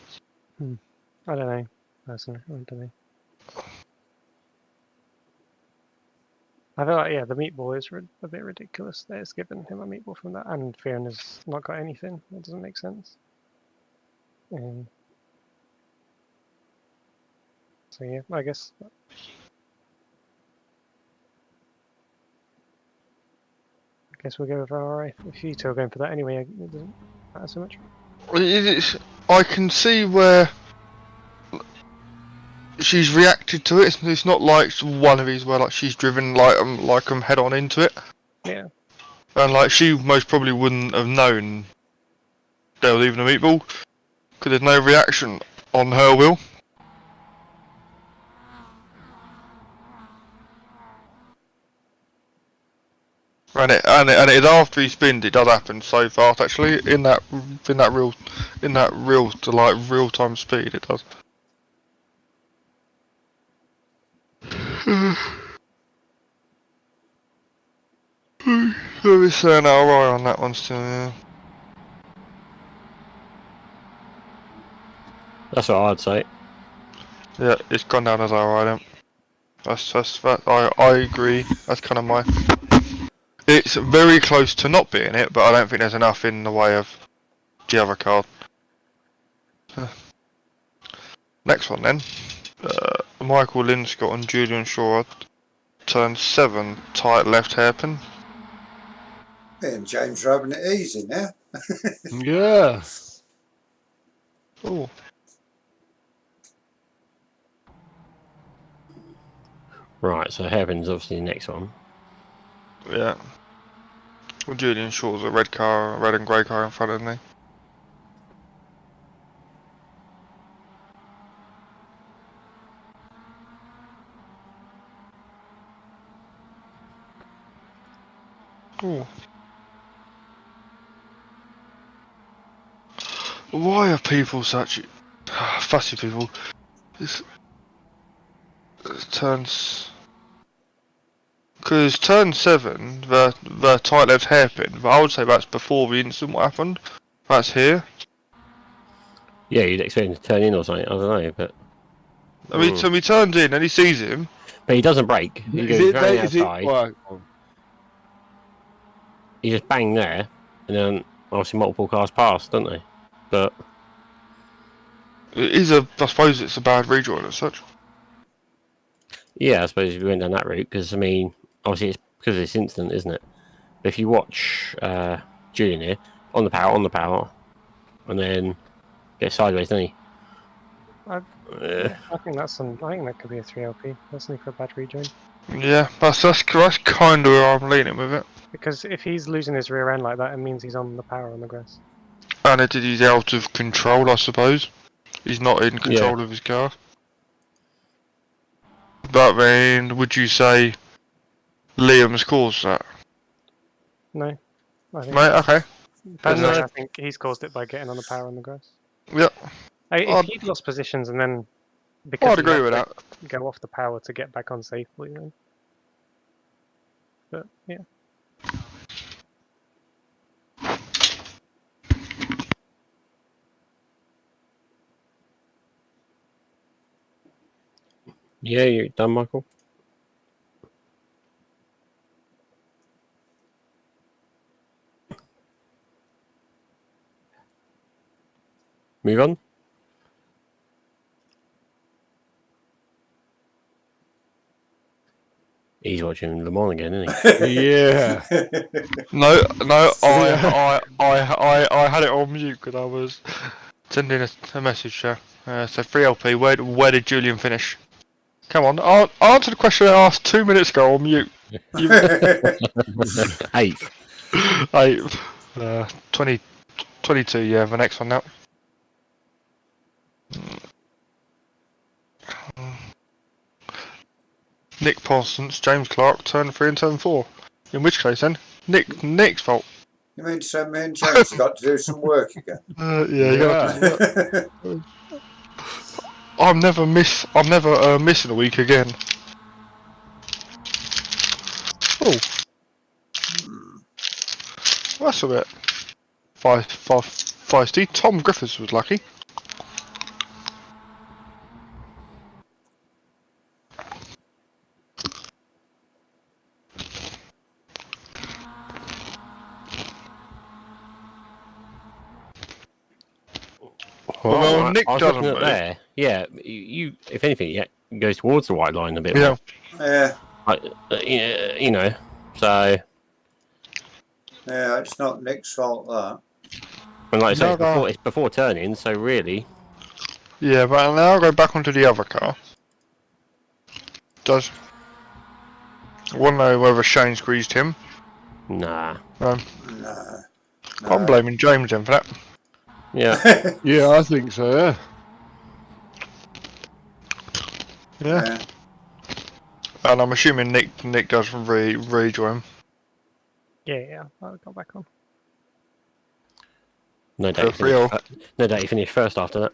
I don't know, personally. I don't know. I feel like, yeah, the meatball is a bit ridiculous. That it's given him a meatball from that, and Fiona's not got anything. That doesn't make sense. So yeah, I guess. I guess we'll go with RI. If you two are going for that anyway, it doesn't matter so much. I can see where she's reacted to it. It's not like one of these where like she's driven like head on into it. Yeah. And like she most probably wouldn't have known there was even a meatball because there's no reaction on her wheel. And it is after he spins, it does happen so fast actually in that real to like real time speed it does. We're saying RI on that one still, yeah. That's what I'd say. Yeah, it's gone down as RI then. I agree. That's kind of my. It's very close to not being it, but I don't think there's enough in the way of the other card. Next one then. Michael Linscott and Julian Shaw. Turn 7, tight left hairpin. And James are having it easy now. Yeah. Oh. Right, so hairpin's obviously the next one. Yeah. Well, Julian Shaw's a red and grey car in front of me. Ooh. Why are people such fussy people? This turns. Because turn 7, the tight left hairpin, but I would say that's before the incident what happened. That's here. Yeah, you'd expect him to turn in or something, I don't know, but... I mean, so he turns in and he sees him. But he doesn't brake. He goes very outside. He just banged there, and then obviously multiple cars passed, don't they? But... I suppose it's a bad rejoin as such. Yeah, I suppose if we went down that route, because, I mean, obviously it's because of this incident, isn't it? But if you watch Julian here, on the power, and then get sideways, doesn't he? I think that's I think that could be a 3LP, personally, for a bad rejoin. Yeah, that's kind of where I'm leaning with it. Because if he's losing his rear end like that, it means he's on the power on the grass. And he's out of control, I suppose. He's not in control of his car. But then, would you say Liam's caused that? No. Okay. Personally, I think he's caused it by getting on the power on the grass. Yeah. If he'd lost positions and then because I'd agree with that. Go off the power to get back on safely, then. But yeah. Yeah, you're done, Michael. Move on. He's watching Le Mans again, isn't he? Yeah. No, I had it on mute because I was sending a message there. So 3LP, where did Julian finish? Come on, answer the question I asked 2 minutes ago on mute. Eighth. 22, yeah, the next one now. Nick Parsons, James Clark, turn 3 and turn 4. In which case then, Nick's fault. You mean to say me and James got to do some work again? Yeah. I'm never missing a week again. Oh. That's a bit feisty. Tom Griffiths was lucky. Well, Nick doesn't. There. Yeah, you. If anything, yeah, goes towards the white line a bit. Yeah. You know, so. Yeah, it's not Nick's fault that. And like I say, it's before turning, so really. Yeah, but now I'll go back onto the other car. I want to know whether Shane squeezed him. Nah. Nah. I'm blaming James then for that. Yeah. Yeah, I think so, yeah. And I'm assuming Nick does rejoin. Yeah, I'll go back on. No doubt he finished first after that.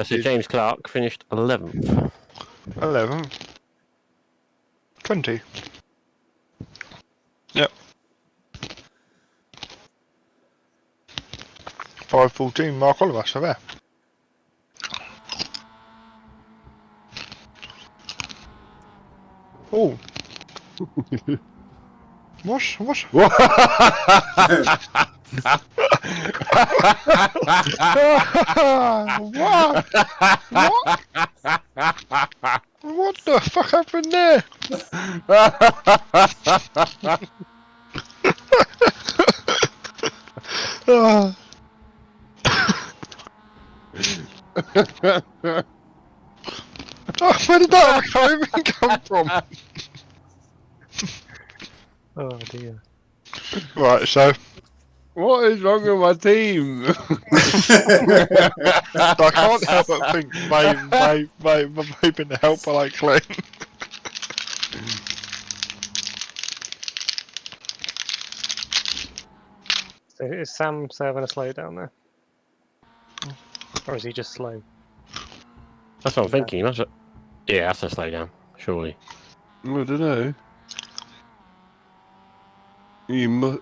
So James Clark finished 11th. 11th. 20. Yep. 5:14, Mark Oliver, so there. Oh. What? What? What the fuck happened there? Where did that even come from? Oh dear. Right, so. What is wrong with my team? I can't help but think they've been helped by like Clint. So is Sam having a slowdown there? Or is he just slow? That's what I'm thinking. Yeah, that's a slow down, surely. I don't know. You must.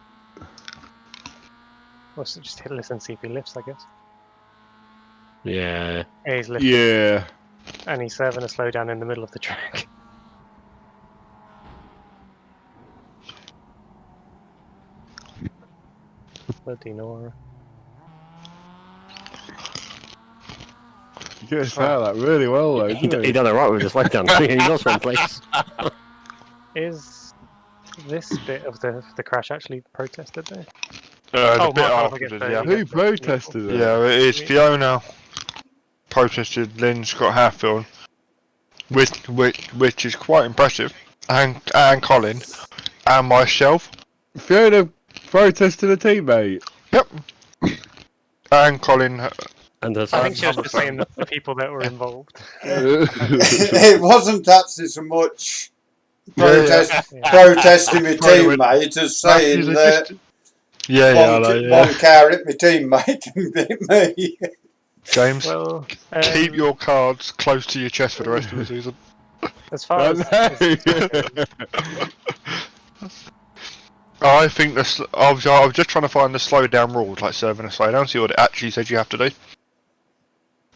Well, so just hit listen and see if he lifts, I guess. Yeah. He's lifting. Yeah. And he's having a slowdown in the middle of the track. Bloody Nora. You gets out of that really well, though. He done it right with the slowdown. He lost one place. Is this bit of the crash actually protested there? The bit Mark Oliver after, gets yeah. the- Who protested it? Yeah, it is Fiona protested Lynn Scott Hatfield, which is quite impressive, and Colin, and myself. Fiona protested a teammate. Yep. And Colin. And I think she was just saying the people that were involved. It wasn't actually so much protesting my teammate as saying that one car hit my teammate and hit me. James, well, keep your cards close to your chest for the rest of the season. As far as I think this. I was just trying to find the slow down rules, like serving a slow down, see what it actually says you have to do.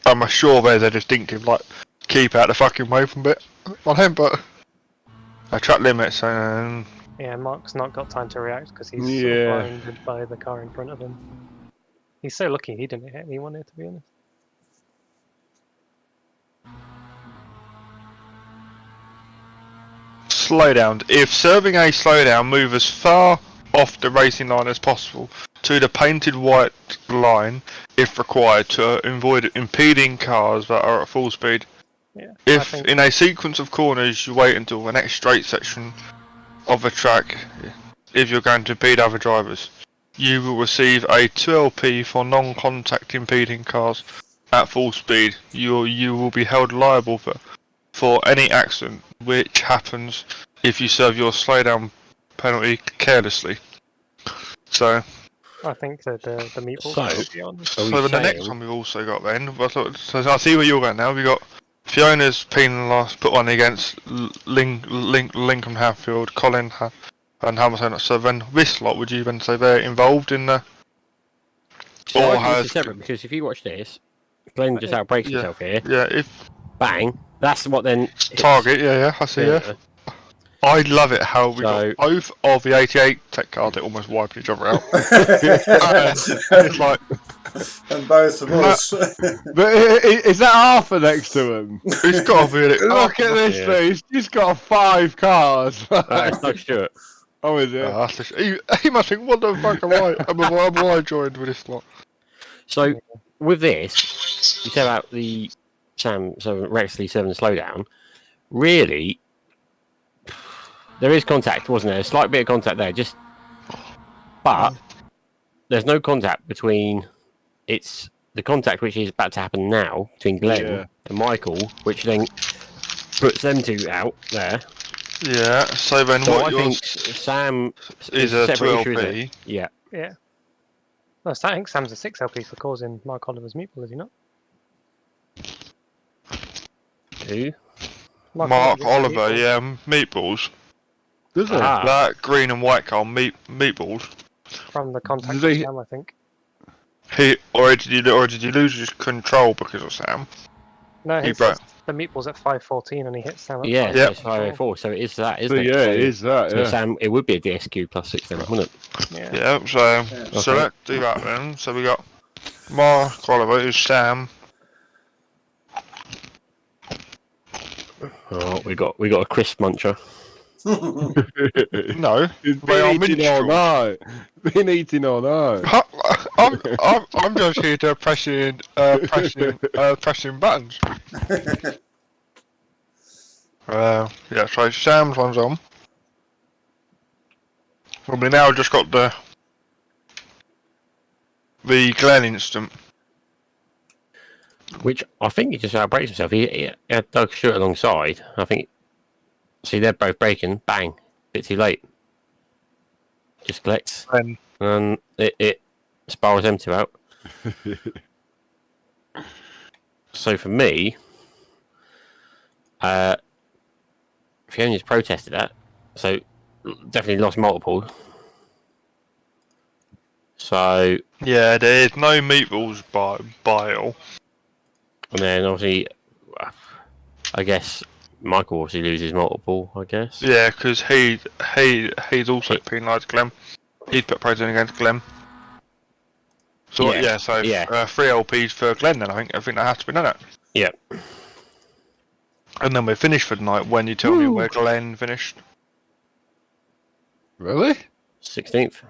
I'm sure there's a distinctive, like, keep out the fucking way from bit on him, but track limits and. Yeah, Mark's not got time to react because he's sort of blinded by the car in front of him. He's so lucky he didn't hit anyone here, to be honest. Slowdown. If serving a slowdown, move as far off the racing line as possible to the painted white line if required to avoid impeding cars that are at full speed. Yeah, if in a sequence of corners you wait until the next straight section of a track, if you're going to impede other drivers, you will receive a 2LP for non-contact impeding cars at full speed. You will be held liable for any accident which happens if you serve your slowdown penalty carelessly. So I think that the meatballs will be on. So the next one we've also got then. So I see where you're going now. We got Fiona's penalised, put one against Lincoln Hatfield, Colin and Hamilton. So then this lot, would you then say they're involved in the? So or has separate, because if you watch this, Glenn just outbreaks himself here. Yeah. If bang, that's what then target. Yeah. I see. Yeah. I love it how we got both of the 88 tech cars that almost wiped each other out. It's like, and both of us. But is that Arthur next to him? He's got to be it. Look at this thing. He's just got 5 cars. It's not Stuart. Oh, is it? He must think, what the fuck am I joined with this lot? So with this, you said about the Sam recklessly serving the slowdown. Really, there is contact, wasn't there? A slight bit of contact there, but there's no contact between. It's the contact which is about to happen now between Glenn and Michael, which then puts them two out there. Yeah. So then, so what I think Sam is a 2LP. Yeah. Yeah. Well, I think Sam's a 6LP for causing Mark Oliver's meatball, is he not? Who? Mark Oliver, yeah, meatballs. Does it? That green and white car meatballs. From the contact of Sam, I think. Did you lose his control because of Sam? No, the meatball's at 514 and he hits Sam at it's 504, so it is that, isn't it? Yeah, it is that, so Sam, it would be a DSQ plus 6 then, wouldn't it? Yeah, so let's do that then. So we got Mark Oliver, who's Sam. Oh, we got a crisp muncher. No, been eating all night. Been eating all night. I'm just here to pressing buttons. Yeah, so Sam's one's on. Well, we now just got the Glenn instant. Which I think he just outbrakes himself. He had Doug Stewart alongside. I think. See, they're both braking. Bang. Bit too late. Just collects. And it spirals them two out. So for me, Fiona's protested that. So definitely lost multiple. So yeah, there's no meatballs by all. And then obviously, I guess Michael obviously loses multiple. I guess. Yeah, because he's also penalised Glenn. He's put protesting against Glenn. So 3 LPs for Glenn. Then I think that has to be done. Yeah. And then we're finished for the night when you tell me where Glenn finished. Really? 16th.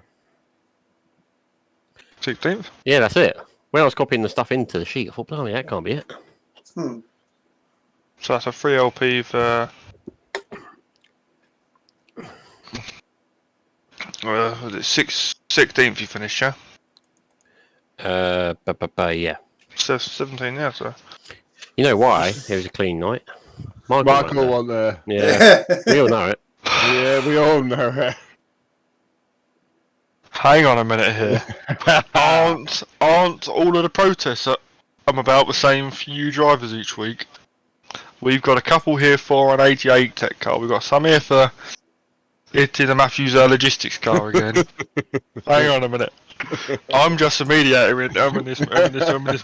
16th? Yeah, that's it. When I was copying the stuff into the sheet, I thought, blimey, that can't be it. So that's a 3 LP for... was it 16th you finished, yeah? Yeah. 17, yeah, so... You know why? It was a clean night. Michael wasn't there. Yeah, we all know it. Yeah, we all know it. Hang on a minute here. aren't all of the protests that I'm about the same few drivers each week? We've got a couple here for an 88 tech car. We've got some here for hitting the Matthews logistics car again. Hang on a minute. I'm just a mediator in this madness.